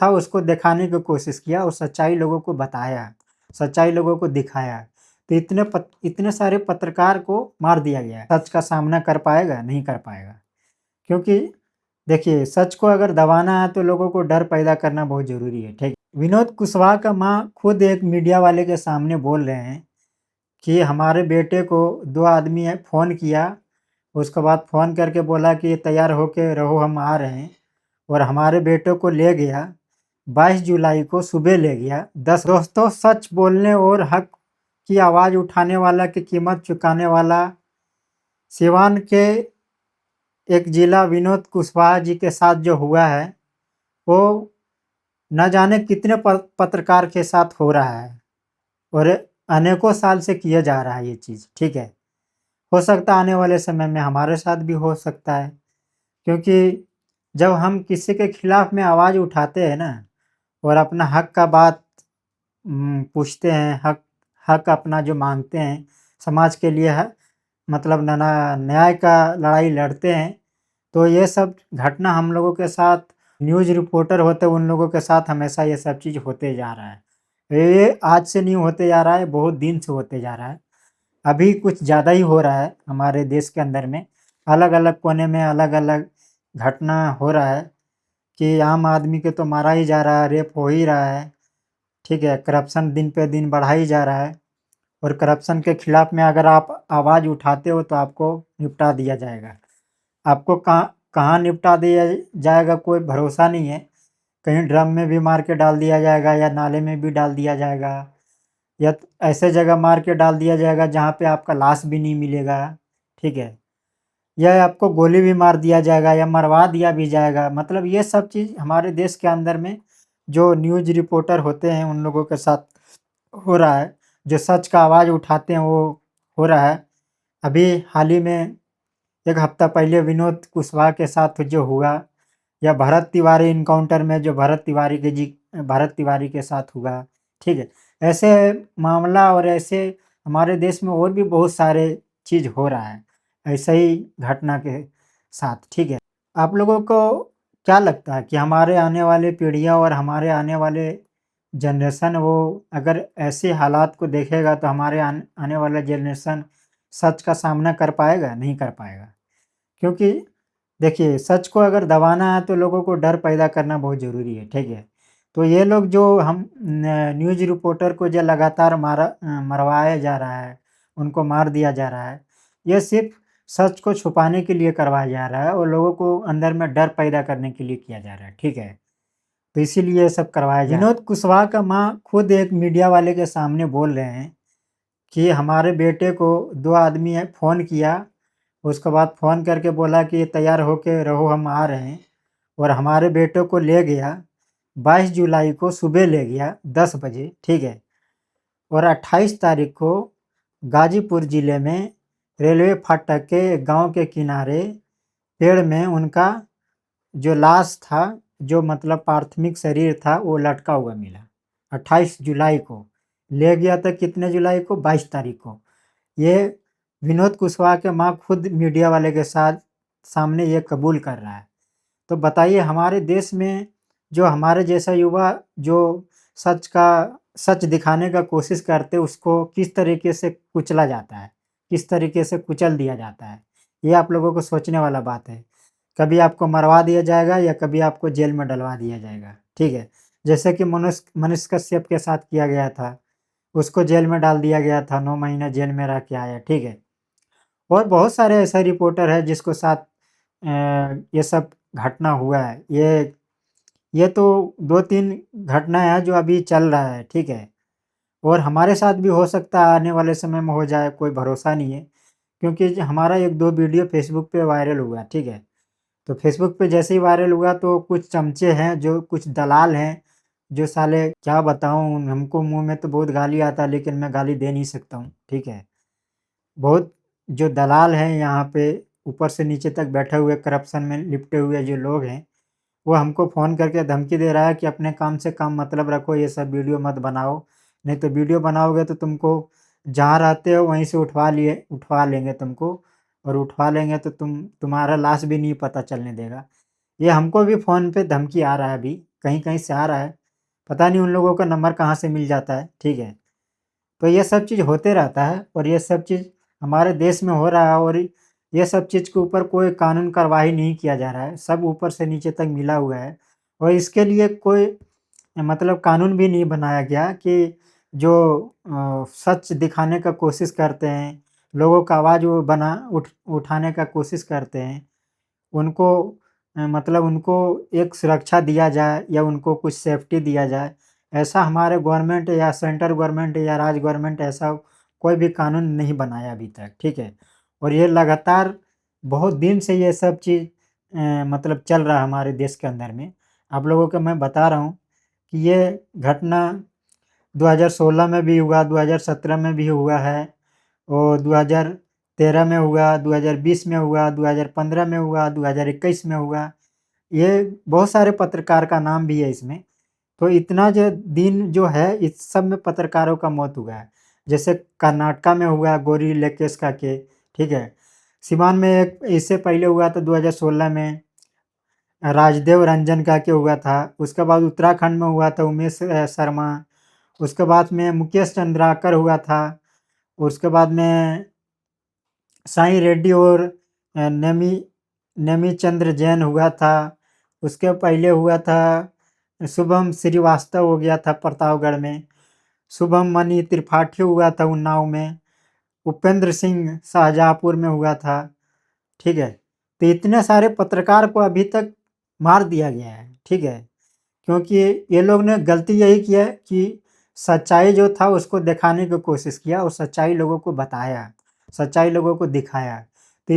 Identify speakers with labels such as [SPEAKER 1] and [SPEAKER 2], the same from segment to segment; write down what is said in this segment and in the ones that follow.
[SPEAKER 1] था उसको दिखाने की कोशिश किया और सच्चाई लोगों को बताया, सच्चाई लोगों को दिखाया। तो इतने सारे पत्रकार को मार दिया गया। सच का सामना कर पाएगा? नहीं कर पाएगा। क्योंकि देखिए, सच को अगर दबाना है तो लोगों को डर पैदा करना बहुत ज़रूरी है, ठीक। विनोद कुशवाहा का माँ खुद एक मीडिया वाले के सामने बोल रहे हैं कि हमारे बेटे को 2 आदमी है फ़ोन किया, उसके बाद फ़ोन करके बोला कि तैयार होके रहो हम आ रहे हैं, और हमारे बेटे को ले गया, 22 जुलाई को सुबह ले गया 10। दोस्तों, सच बोलने और हक की आवाज़ उठाने वाला की कीमत चुकाने वाला सिवान के एक जिला विनोद कुशवाहा जी के साथ जो हुआ है, वो न जाने कितने पत्रकार के साथ हो रहा है और अनेकों साल से किया जा रहा है ये चीज़, ठीक है। हो सकता है आने वाले समय में हमारे साथ भी हो सकता है, क्योंकि जब हम किसी के खिलाफ में आवाज़ उठाते हैं ना और अपना हक का बात पूछते हैं, हक हक अपना जो मांगते हैं, समाज के लिए है मतलब न्याय का लड़ाई लड़ते हैं, तो ये सब घटना हम लोगों के साथ, न्यूज़ रिपोर्टर होते हैं उन लोगों के साथ हमेशा ये सब चीज़ होते जा रहा है। ये आज से नहीं होते जा रहा है, बहुत दिन से होते जा रहा है। अभी कुछ ज़्यादा ही हो रहा है हमारे देश के अंदर में, अलग-अलग कोने में अलग-अलग घटना हो रहा है कि आम आदमी को तो मारा ही जा रहा है, रेप हो ही रहा है, ठीक है। करप्शन दिन पे दिन बढ़ा ही जा रहा है और करप्शन के खिलाफ में अगर आप आवाज़ उठाते हो तो आपको निपटा दिया जाएगा। आपको कहाँ कहाँ निपटा दिया जाएगा कोई भरोसा नहीं है। कहीं ड्रम में भी मार के डाल दिया जाएगा या नाले में भी डाल दिया जाएगा, या ऐसे जगह मार के डाल दिया जाएगा जहाँ पे आपका लाश भी नहीं मिलेगा, ठीक है। या आपको गोली भी मार दिया जाएगा या मरवा दिया भी जाएगा। मतलब ये सब चीज़ हमारे देश के अंदर में जो न्यूज़ रिपोर्टर होते हैं उन लोगों के साथ हो रहा है, जो सच का आवाज़ उठाते हैं वो हो रहा है। अभी हाल ही में 1 हफ्ता पहले विनोद कुशवाहा के साथ जो हुआ, या भरत तिवारी एनकाउंटर में जो भरत तिवारी के साथ हुआ, ठीक है। ऐसे मामला और ऐसे हमारे देश में और भी बहुत सारे चीज़ हो रहा है, ऐसे ही घटना के साथ, ठीक है। आप लोगों को क्या लगता है कि हमारे आने वाली पीढ़ियाँ और हमारे आने वाले जनरेशन वो अगर ऐसे हालात को देखेगा तो हमारे आने वाला जनरेशन सच का सामना कर पाएगा? नहीं कर पाएगा। क्योंकि देखिए, सच को अगर दबाना है तो लोगों को डर पैदा करना बहुत ज़रूरी है, ठीक है। तो ये लोग जो हम न न्यूज़ रिपोर्टर को जो लगातार मरवाया जा रहा है, उनको मार दिया जा रहा है, ये सिर्फ़ सच को छुपाने के लिए करवाया जा रहा है और लोगों को अंदर में डर पैदा करने के लिए किया जा रहा है, ठीक है। तो इसीलिए ये सब करवाया जा रहा है। विनोद कुशवाहा का माँ खुद एक मीडिया वाले के सामने बोल रहे हैं कि हमारे बेटे को 2 आदमी है फ़ोन किया, उसके बाद फ़ोन करके बोला कि तैयार होके रहो हम आ रहे हैं, और हमारे बेटे को ले गया, 22 जुलाई को सुबह ले गया 10 बजे, ठीक है। और 28 तारीख को गाज़ीपुर ज़िले में रेलवे फाटक के गाँव के किनारे पेड़ में उनका जो लाश था, जो मतलब पार्थिव शरीर था, वो लटका हुआ मिला। 28 जुलाई को ले गया था, कितने जुलाई को? 22 तारीख को। ये विनोद कुशवाहा के माँ खुद मीडिया वाले के साथ सामने ये कबूल कर रहा है। तो बताइए, हमारे देश में जो हमारे जैसा युवा जो सच दिखाने का कोशिश करते उसको किस तरीके से कुचला जाता है, किस तरीके से कुचल दिया जाता है, ये आप लोगों को सोचने वाला बात है। कभी आपको मरवा दिया जाएगा या कभी आपको जेल में डलवा दिया जाएगा, ठीक है। जैसे कि मनीष कश्यप के साथ किया गया था, उसको जेल में डाल दिया गया था, 9 महीना जेल में रह के आया, ठीक है। और बहुत सारे ऐसे रिपोर्टर हैं जिसको साथ ये सब घटना हुआ है। ये तो 2-3 घटना है जो अभी चल रहा है, ठीक है। और हमारे साथ भी हो सकता है आने वाले समय में हो जाए, कोई भरोसा नहीं है। क्योंकि हमारा 1-2 वीडियो फ़ेसबुक पे वायरल हुआ, ठीक है। तो फ़ेसबुक पे जैसे ही वायरल हुआ तो कुछ चमचे हैं, जो कुछ दलाल हैं, जो साले क्या बताऊँ, हमको मुँह में तो बहुत गाली आता है लेकिन मैं गाली दे नहीं सकता हूँ, ठीक है। बहुत जो दलाल हैं यहाँ पे ऊपर से नीचे तक बैठे हुए करप्शन में लिपटे हुए जो लोग हैं, वो हमको फ़ोन करके धमकी दे रहा है कि अपने काम से काम मतलब रखो, ये सब वीडियो मत बनाओ, नहीं तो वीडियो बनाओगे तो तुमको जहाँ रहते हो वहीं से उठवा लेंगे तुमको, और उठवा लेंगे तो तुम्हारा लाश भी नहीं पता चलने देगा। ये हमको भी फ़ोन पे धमकी आ रहा है अभी, कहीं-कहीं से आ रहा है, पता नहीं उन लोगों का नंबर कहाँ से मिल जाता है, ठीक है। तो ये सब चीज़ होते रहता है और ये सब चीज़ हमारे देश में हो रहा है और ये सब चीज़ के ऊपर कोई कानून कार्यवाही नहीं किया जा रहा है, सब ऊपर से नीचे तक मिला हुआ है और इसके लिए कोई मतलब कानून भी नहीं बनाया गया कि जो सच दिखाने का कोशिश करते हैं, लोगों का आवाज़ वो उठाने का कोशिश करते हैं, उनको मतलब उनको एक सुरक्षा दिया जाए या उनको कुछ सेफ्टी दिया जाए। ऐसा हमारे गवर्नमेंट या सेंट्रल गवर्नमेंट या राज्य गवर्नमेंट ऐसा कोई भी कानून नहीं बनाया अभी तक, ठीक है? और ये लगातार बहुत दिन से ये सब चीज़ मतलब चल रहा है हमारे देश के अंदर में। आप लोगों को मैं बता रहा हूँ कि ये घटना 2016 में भी हुआ, 2017 में भी हुआ है और 2013 में हुआ, 2020 में हुआ, 2015 में हुआ, 2021 में हुआ। ये बहुत सारे पत्रकार का नाम भी है इसमें। तो इतना जो दिन जो है इस सब में पत्रकारों का मौत हुआ है। जैसे कर्नाटका में हुआ गौरी लंकेश का ठीक है? सिवान में एक इससे पहले हुआ था 2016 में राजदेव रंजन का हुआ था। उसके बाद उत्तराखंड में हुआ था उमेश शर्मा। उसके बाद में मुकेश चंद्राकर हुआ था। उसके बाद में साईं रेड्डी और नेमीचंद्र जैन हुआ था। उसके पहले हुआ था शुभम श्रीवास्तव हो गया था प्रतापगढ़ में। शुभम मणि त्रिपाठी हुआ था उन्नाव में। उपेंद्र सिंह शाहजहाँपुर में हुआ था। ठीक है? तो इतने सारे पत्रकार को अभी तक मार दिया गया है। ठीक है? क्योंकि ये लोग ने गलती यही किया है कि सच्चाई जो था उसको दिखाने की कोशिश किया और सच्चाई लोगों को बताया, सच्चाई लोगों को दिखाया। तो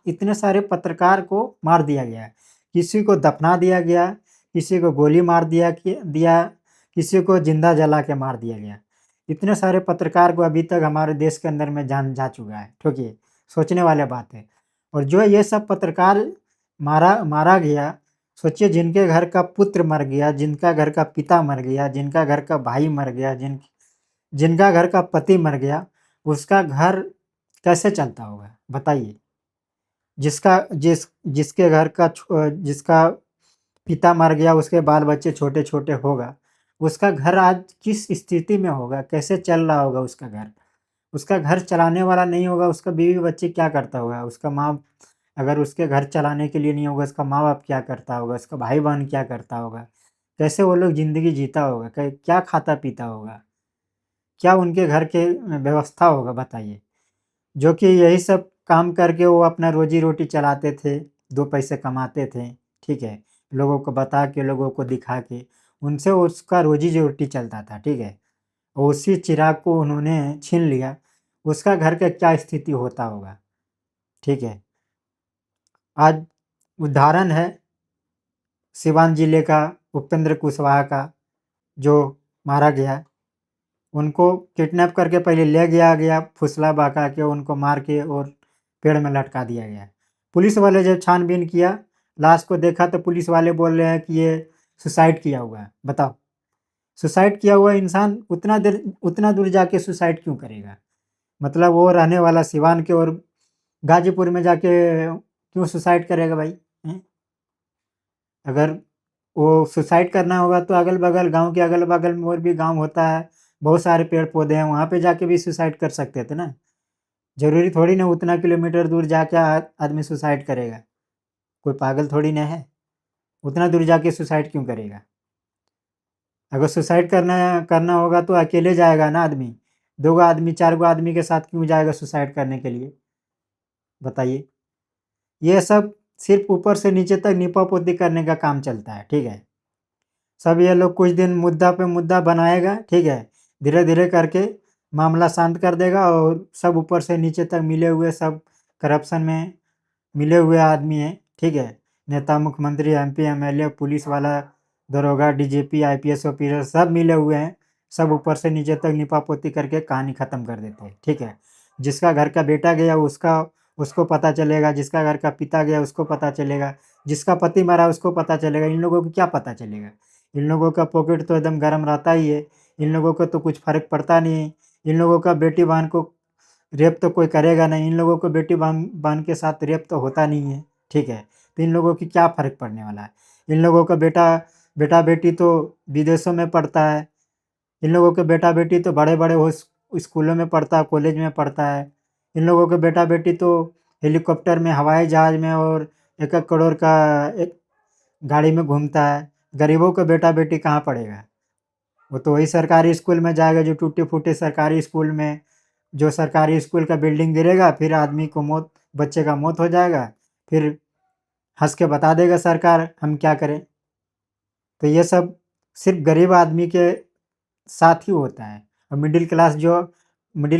[SPEAKER 1] इतने सारे पत्रकार को मार दिया गया। किसी को दफना दिया गया, किसी को गोली मार दिया, किसी को जिंदा जला के मार दिया गया। इतने सारे पत्रकार को अभी तक हमारे देश के अंदर में जान जा चुका है। ठोकिए, सोचने वाली बात है। और जो ये सब पत्रकार मारा मारा गया, सोचिए जिनके घर का पुत्र मर गया, जिनका घर का पिता मर गया, जिनका घर का भाई मर गया, जिनका घर का पति मर गया, उसका घर कैसे चलता होगा बताइए? जिसके घर का जिसका पिता मर गया, उसके बाल-बच्चे छोटे-छोटे होगा, उसका घर आज किस स्थिति में होगा? कैसे चल रहा होगा उसका घर? उसका घर चलाने वाला नहीं होगा, उसका बीवी-बच्चे क्या करता होगा? उसका माँ अगर उसके घर चलाने के लिए नहीं होगा, उसका माँ-बाप क्या करता होगा? उसका भाई-बहन क्या करता होगा? कैसे वो लोग ज़िंदगी जीता होगा? कै क्या खाता-पीता होगा? क्या उनके घर के व्यवस्था होगा बताइए? जो कि यही सब काम करके वो अपना रोज़ी-रोटी चलाते थे, 2 पैसे कमाते थे, ठीक है? लोगों को बता के, लोगों को दिखा के, उनसे उसका रोज़ी-रोटी चलता था, ठीक है? और उसी चिराग को उन्होंने छीन लिया, उसका घर का क्या स्थिति होता होगा, ठीक है? आज उदाहरण है सिवान जिले का उपेंद्र कुशवाहा का, जो मारा गया। उनको किडनैप करके पहले ले गया गया, फुसला बहका के उनको मार के और पेड़ में लटका दिया गया। पुलिस वाले जब छानबीन किया, लाश को देखा तो पुलिस वाले बोल रहे हैं कि ये सुसाइड किया हुआ है। बताओ, सुसाइड किया हुआ इंसान उतना दूर जाके सुसाइड क्यों करेगा? मतलब वो रहने वाला सिवान के और गाज़ीपुर में जाके क्यों सुसाइड करेगा भाई? हैं? अगर वो सुसाइड करना होगा तो अगल-बगल गाँव के अगल-बगल में और भी गाँव होता है, बहुत सारे पेड़-पौधे हैं, वहाँ पे जाके भी सुसाइड कर सकते थे ना। ज़रूरी थोड़ी ना उतना किलोमीटर दूर जाके आदमी सुसाइड करेगा, कोई पागल थोड़ी ना है, उतना दूर जाके सुसाइड क्यों करेगा? अगर सुसाइड करना करना होगा तो अकेले जाएगा ना आदमी, 2 गो आदमी, 4 गो आदमी के साथ क्यों जाएगा सुसाइड करने के लिए? बताइए। ये सब सिर्फ़ ऊपर से नीचे तक नीपा-पोती करने का काम चलता है, ठीक है? सब ये लोग कुछ दिन मुद्दा पे मुद्दा बनाएगा, ठीक है? धीरे-धीरे करके मामला शांत कर देगा और सब ऊपर से नीचे तक मिले हुए सब करप्शन में मिले हुए आदमी हैं, ठीक है? नेता, मुख्यमंत्री, एमपी, एमएलए, पुलिस वाला, दरोगा, डीजीपी, आईपीएस ऑफिसर सब मिले हुए हैं। सब ऊपर से नीचे तक नीपा-पोती करके कहानी खत्म कर देते हैं, ठीक है? जिसका घर का बेटा गया उसको पता चलेगा, जिसका घर का पिता गया उसको पता चलेगा, जिसका पति मरा उसको पता चलेगा, इन लोगों को क्या पता चलेगा? इन लोगों का पॉकेट तो एकदम गरम रहता ही है, इन लोगों को तो कुछ फ़र्क पड़ता नहीं है। इन लोगों का बेटी-बहन को रेप तो कोई करेगा नहीं, इन लोगों को बेटी-बहन बहन के साथ रेप तो होता नहीं है, ठीक है? तो इन लोगों की क्या फ़र्क पड़ने वाला है? इन लोगों का बेटा बेटा बेटी तो विदेशों में पढ़ता है, इन लोगों के बेटा बेटी तो बड़े-बड़े स्कूलों में पढ़ता है, कॉलेज में पढ़ता है। इन लोगों के बेटा बेटी तो हेलीकॉप्टर में, हवाई जहाज में और 1-1 करोड़ का एक गाड़ी में घूमता है। गरीबों का बेटा बेटी कहाँ पढ़ेगा? वो तो वही सरकारी स्कूल में जाएगा जो टूटे-फूटे सरकारी स्कूल में, जो सरकारी स्कूल का बिल्डिंग गिरेगा, फिर आदमी को मौत, बच्चे का मौत हो जाएगा, फिर हँस के बता देगा सरकार हम क्या करें? तो ये सब सिर्फ़ गरीब आदमी के साथ ही होता है, और मिडिल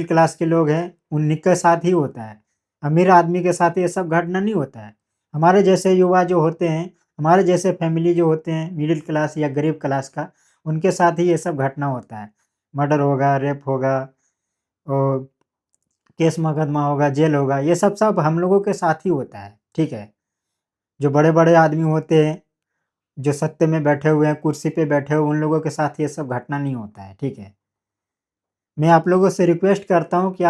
[SPEAKER 1] क्लास के लोग हैं, उन्हीं के साथ ही होता है। अमीर आदमी के साथ ये सब घटना नहीं होता है। हमारे जैसे युवा जो होते हैं, हमारे जैसे फैमिली जो होते हैं, मिडिल क्लास या गरीब क्लास का, उनके साथ ही ये सब घटना होता है। मर्डर होगा, रेप होगा और केस मुकदमा होगा, जेल होगा, ये सब हम लोगों के साथ ही होता है, ठीक है? जो बड़े-बड़े आदमी होते हैं, जो सत्ते में बैठे हुए हैं, कुर्सी पे बैठे हुए, उन लोगों के साथ ये सब घटना नहीं होता है, ठीक है? मैं आप लोगों से रिक्वेस्ट करता हूँ कि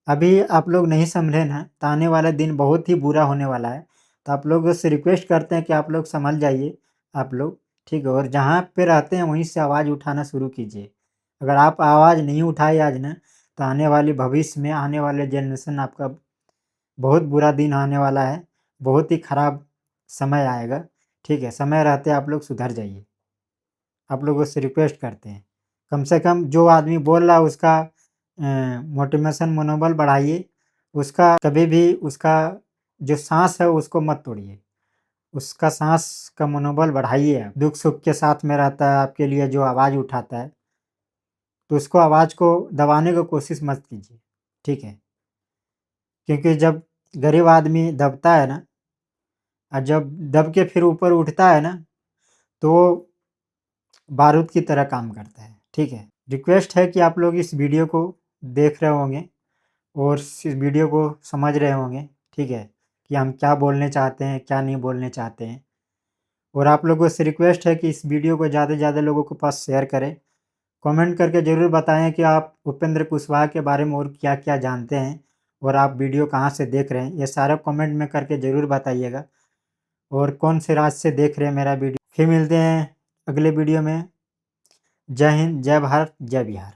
[SPEAKER 1] अभी आप लोग नहीं संभले ना, तो आने वाला दिन बहुत ही बुरा होने वाला है। तो आप लोगों से रिक्वेस्ट करते हैं कि आप लोग सँभल जाइए, आप लोग, ठीक है? और जहाँ पे रहते हैं वहीं से आवाज़ उठाना शुरू कीजिए। अगर आप आवाज़ नहीं उठाए आज ना, तो आने वाले भविष्य में, आने वाले जनरेशन आपका बहुत बुरा दिन आने वाला है, बहुत ही खराब समय आएगा, ठीक है? समय रहते आप लोग सुधर जाइए। आप लोगों से रिक्वेस्ट करते हैं। कम से कम जो आदमी बोल रहा है उसका मोटिवेशन मनोबल बढ़ाइए। उसका कभी भी उसका जो साँस है उसको मत तोड़िए। उसका साँस का मनोबल बढ़ाइए आप। दुःख-सुख के साथ में रहता है, आपके लिए जो आवाज़ उठाता है, तो उसको आवाज़ को दबाने की कोशिश मत कीजिए, ठीक है? क्योंकि जब गरीब आदमी दबता है ना, और जब दब के फिर ऊपर उठता है ना, तो वो बारूद की तरह काम करता है, ठीक है? रिक्वेस्ट है कि आप लोग इस वीडियो को देख रहे होंगे और इस वीडियो को समझ रहे होंगे, ठीक है? कि हम क्या बोलने चाहते हैं, क्या नहीं बोलने चाहते हैं। और आप लोगों से रिक्वेस्ट है कि इस वीडियो को ज़्यादा से ज़्यादा लोगों के पास शेयर करें। कमेंट करके ज़रूर बताएँ कि आप उपेंद्र कुशवाहा के बारे में और क्या-क्या जानते हैं और आप वीडियो कहाँ से देख रहे हैं। ये सारा कमेंट में करके ज़रूर बताइएगा, और कौन से राज्य से देख रहे हैं मेरा वीडियो। फिर मिलते हैं अगले वीडियो में। जय हिंद, जय भारत, जय बिहार।